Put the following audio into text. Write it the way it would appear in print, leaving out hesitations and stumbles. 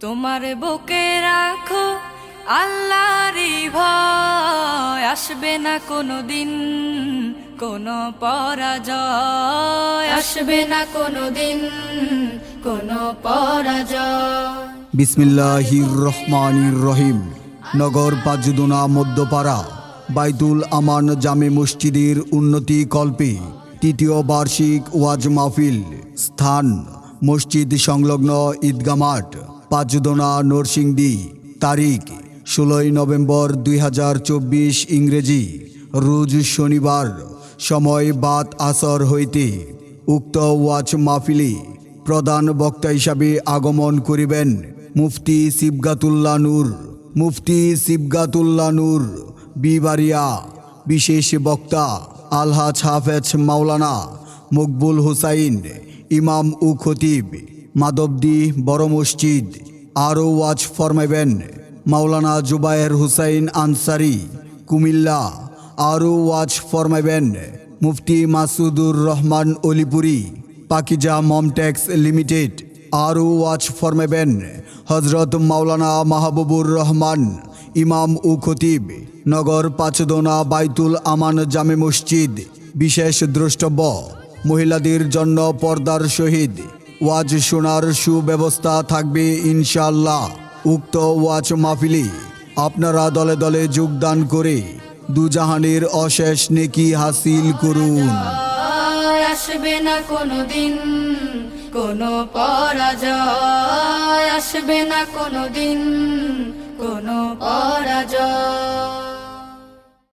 তোমার বুকে রাখো আল্লাহরই ভয়, আসবে না কোনো দিন কোনো পরাজয়, আসবে না কোনো দিন কোনো পরাজয়। বিসমিল্লাহির রহমানির রহিম। নগর পাজুদুনা মধ্যপাড়া বাইতুল আমান জামে মসজিদের উন্নতি কল্পে তৃতীয় বার্ষিক ওয়াজ মাহফিল। স্থান মসজিদ সংলগ্ন ঈদগাহ মাঠ, পাজুদোনা, নরসিংদী। তারিখ 16 নভেম্বর 2024 ইংরেজি, রোজ শনিবার। সময় বাদ আসর হইতে। উক্ত ওয়াজ মাহফিলে প্রধান বক্তা হিসাবে আগমন করিবেন মুফতি সিবগাতুল্লাহ নূর, মুফতি সিবগাতুল্লাহ নূর বিবারিয়া। বিশেষ বক্তা আলহাজ হাফেজ মাওলানা মকবুল হুসাইন, ইমাম ও খতিব, মাধবদী বড় মসজিদ। আরও ওয়াজ ফরমাইবেন মাওলানা জুবায়ের হুসাইন আনসারি, কুমিল্লা। আরও ওয়াজ ফরমাইবেন মুফতি মাসুদুর রহমান অলিপুরি, পাকিজা মমটেক্স লিমিটেড। আরও ওয়াজ ফরমাইবেন হজরত মাওলানা মাহবুবুর রহমান, ইমাম ও খতিব, নগর পাঁচদোনা বাইতুল আমান জামে মসজিদ। বিশেষ দ্রষ্টব্য মহিলাদের জন্য পর্দার সহিত ওয়াজ শোনার সুব্যবস্থা থাকবে ইনশাআল্লাহ। উক্ত ওয়াজ মাহফিলে আপনারা দলে দলে যোগদান করে দুজাহানের অশেষ নেকি হাসিল করুন। আসবে না কোনো দিন কোনো পরাজয়, আসবে না কোনো দিন কোনো পরাজয়।